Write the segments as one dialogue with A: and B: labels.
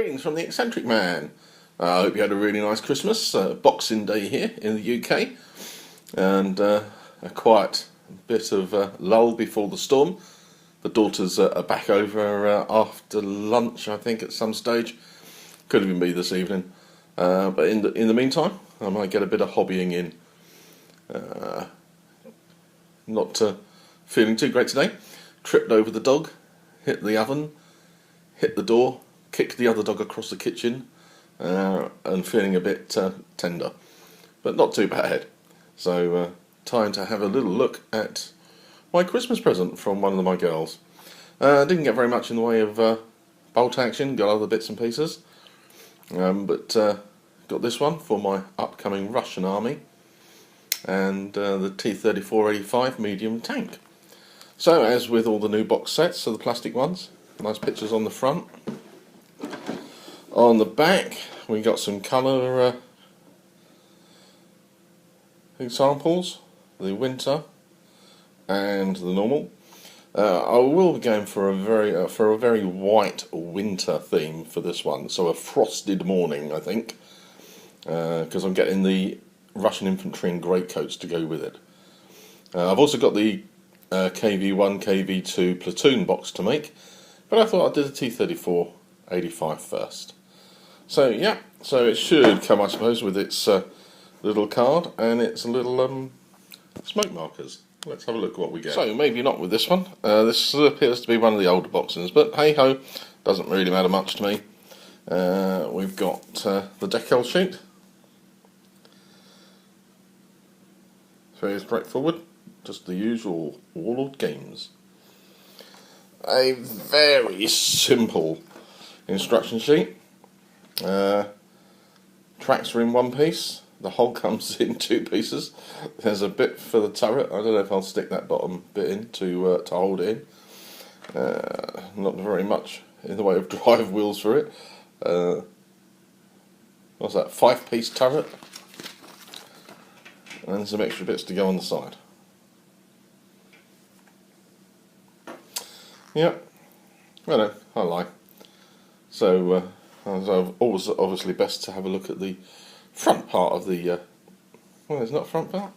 A: Greetings from the Eccentric Man. I hope you had a really nice Christmas. Boxing Day here in the UK, and a quiet bit of lull before the storm. The daughters are back over after lunch, I think, at some stage. Could even be this evening. But in the meantime, I might get a bit of hobbying in. Not feeling too great today. Tripped over the dog, hit the oven, hit the door, kicked the other dog across the kitchen, and feeling a bit tender, but not too bad. So time to have a little look at my Christmas present from one of my girls. Didn't get very much in the way of bolt action, got other bits and pieces, but got this one for my upcoming Russian army, and the T34 medium tank. So, as with all the new box sets, so the plastic ones, nice pictures on the front. On the back, we got some colour examples, the winter and the normal. I will be going for a very white winter theme for this one, so a frosted morning, I think, because I'm getting the Russian infantry and greatcoats to go with it. I've also got the KV1, KV2 platoon box to make, but I thought I'd do the T34 85 first. So yeah, so it should come, I suppose, with its little card and its little smoke markers. Let's have a look at what we get. So maybe not with this one. This appears to be one of the older boxes, but hey ho, doesn't really matter much to me. We've got the decal sheet. Very straightforward, just the usual Warlord games. A very simple instruction sheet. Tracks are in one piece. The whole comes in two pieces. There's a bit for the turret. I don't know if I'll stick that bottom bit in to hold it in. Not very much in the way of drive wheels for it. What's that? 5-piece turret. And some extra bits to go on the side. Yep. Well, no, I lie. So, always obviously best to have a look at the front part of the. Well, it's not front part.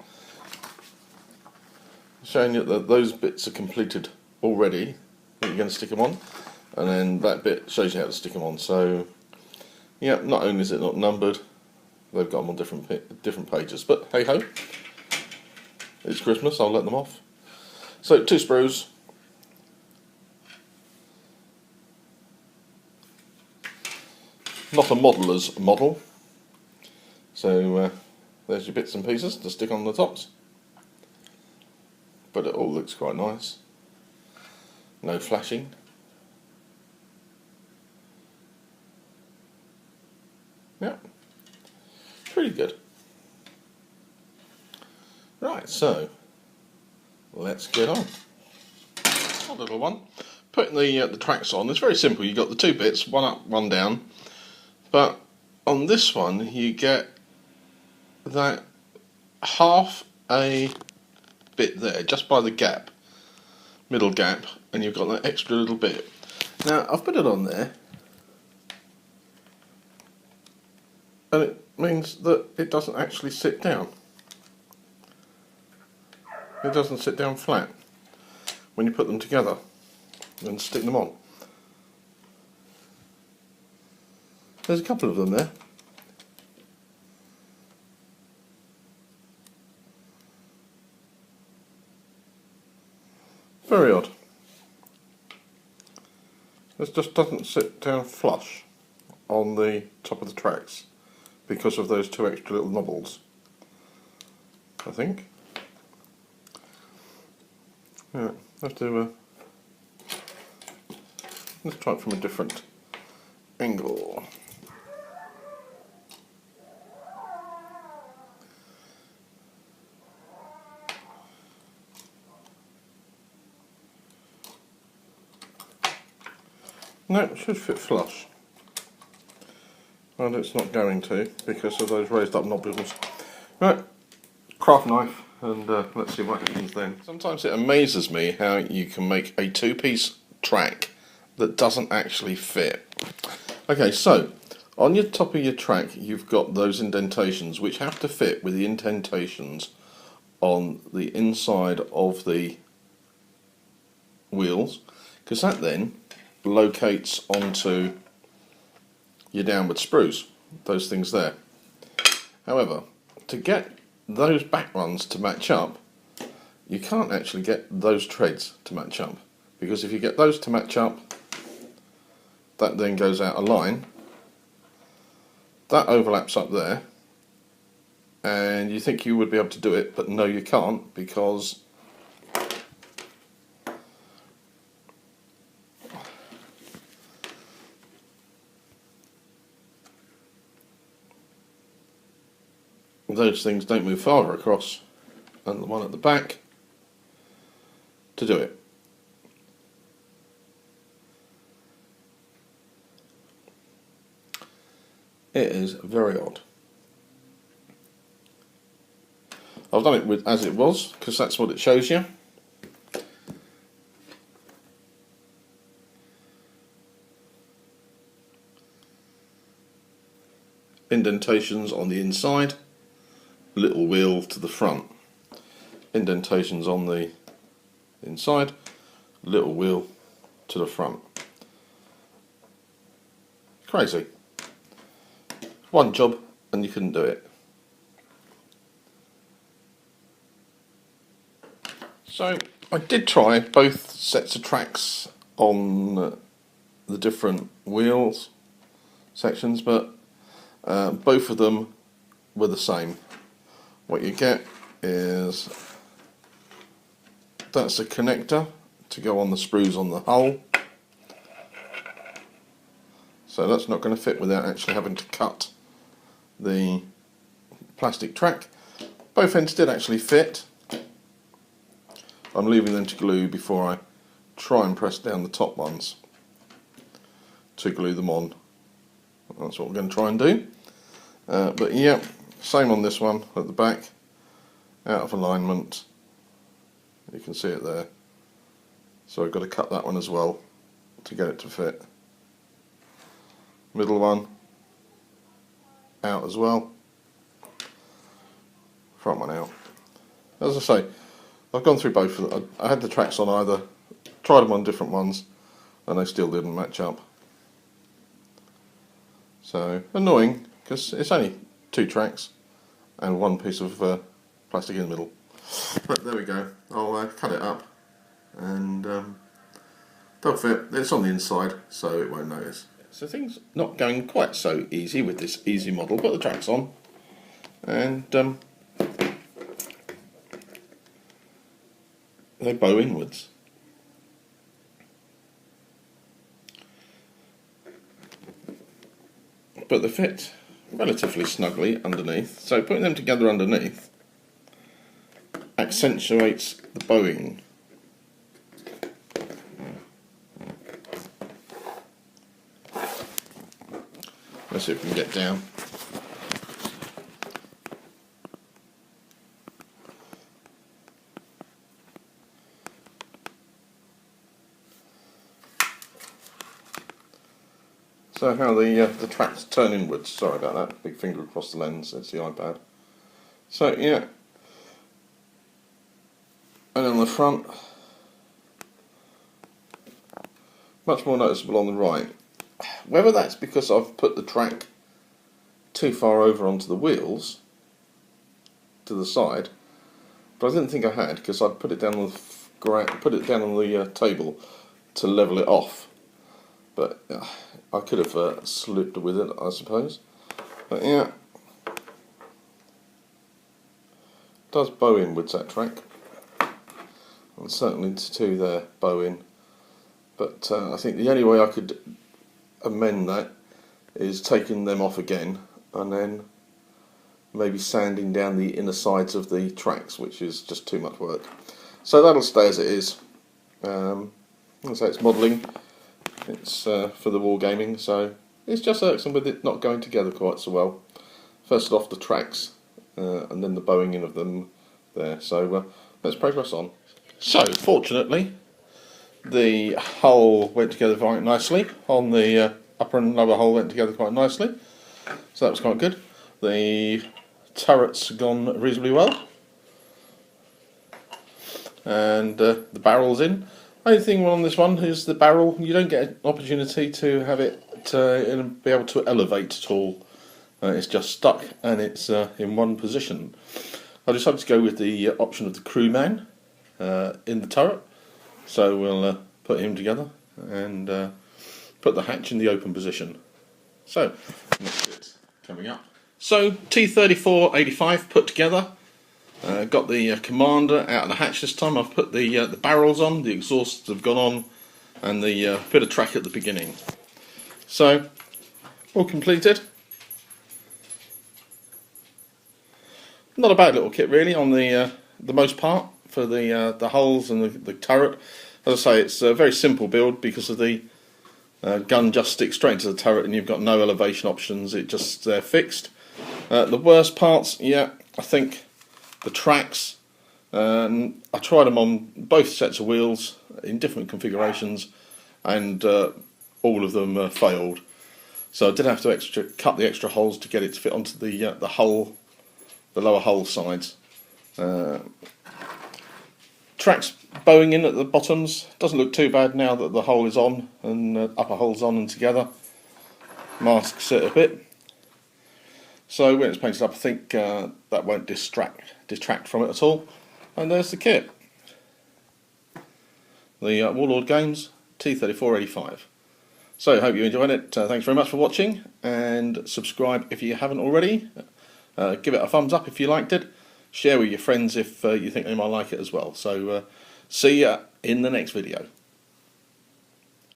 A: Showing you that those bits are completed already. That you're going to stick them on, and then that bit shows you how to stick them on. So, yeah, not only is it not numbered, they've got them on different pages. But hey ho, it's Christmas. I'll let them off. So 2 sprues. Not a modeller's model. So there's your bits and pieces to stick on the tops. But it all looks quite nice. No flashing. Yeah. Pretty good. Right, so let's get on. A little one. Putting the tracks on, it's very simple. You've got the 2 bits, one up, one down. But on this one, you get that half a bit there, just by the gap, middle gap, and you've got that extra little bit. Now, I've put it on there, and it means that it doesn't actually sit down. It doesn't sit down flat when you put them together and stick them on. There's a couple of them there. Very odd. This just doesn't sit down flush on the top of the tracks because of those 2 extra little knobbles, I think. Yeah, let's try it from a different angle. No, it should fit flush. And it's not going to because of those raised up knobbles. Right, craft knife, and let's see what happens then. Sometimes it amazes me how you can make a 2-piece track that doesn't actually fit. Okay, so on your top of your track you've got those indentations which have to fit with the indentations on the inside of the wheels, because that then locates onto your downward sprues, those things there. However, to get those back ones to match up, you can't actually get those treads to match up, because if you get those to match up, that then goes out of line, that overlaps up there, and you think you would be able to do it, but no you can't, because those things don't move farther across and the one at the back to do it. It is very odd. I've done it with as it was because that's what it shows you. Indentations on the inside, little wheel to the front. Indentations on the inside, little wheel to the front. Crazy. One job and you couldn't do it. So I did try both sets of tracks on the different wheels sections, but both of them were the same. What you get is that's a connector to go on the sprues on the hull, so that's not going to fit without actually having to cut the plastic track. Both ends did actually fit. I'm leaving them to glue before I try and press down the top ones to glue them on. That's what we're going to try and do. But yeah, same on this one at the back, out of alignment. You can see it there. So I've got to cut that one as well to get it to fit. Middle one, out as well. Front one out. As I say, I've gone through both of them. I had the tracks on either, tried them on different ones, and they still didn't match up. So, annoying, because it's only two tracks and one piece of plastic in the middle. But there we go. I'll cut it up and they'll fit. It's on the inside, so it won't notice. So things not going quite so easy with this easy model. Got the tracks on, and they bow inwards. But they fit relatively snugly underneath, so putting them together underneath accentuates the bowing. Let's see if we can get down. So how the tracks turn inwards. Sorry about that, big finger across the lens, it's the iPad. So yeah, and on the front, much more noticeable on the right. Whether that's because I've put the track too far over onto the wheels, to the side, but I didn't think I had, because I'd put it down on the table to level it off. But I could have slipped with it, I suppose. But yeah, it does bow inwards, that track. And certainly two there bow in. But I think the only way I could amend that is taking them off again and then maybe sanding down the inner sides of the tracks, which is just too much work. So that'll stay as it is. So it's modelling. It's for the wargaming, so it's just irksome with it not going together quite so well. First off the tracks, and then the bowing in of them there. So let's progress on. So fortunately, the hull went together very nicely on the upper and lower hull went together quite nicely, so that was quite good. The turret's gone reasonably well, and the barrel's in. Only thing on this one is the barrel. You don't get an opportunity to have it be able to elevate at all. It's just stuck and it's in one position. I decided to go with the option of the crewman in the turret, so we'll put him together and put the hatch in the open position. So next bit's coming up. So T34 85 put together. Got the commander out of the hatch this time. I've put the barrels on, the exhausts have gone on, and the bit of track at the beginning. So all completed. Not a bad little kit really on the most part for the hulls and the turret. As I say, it's a very simple build because of the gun just sticks straight into the turret and you've got no elevation options. It just fixed. The worst parts, yeah, I think the tracks. I tried them on both sets of wheels in different configurations, and all of them failed. So I did have to cut the extra holes to get it to fit onto the hull, the lower hull sides. Tracks bowing in at the bottoms. Doesn't look too bad now that the hull is on and upper hull's on and together. Masks it a bit. So when it's painted up, I think that won't detract from it at all. And there's the kit. The Warlord Games T3485. So I hope you enjoyed it. Thanks very much for watching, and subscribe if you haven't already. Give it a thumbs up if you liked it. Share with your friends if you think they might like it as well. So see ya in the next video.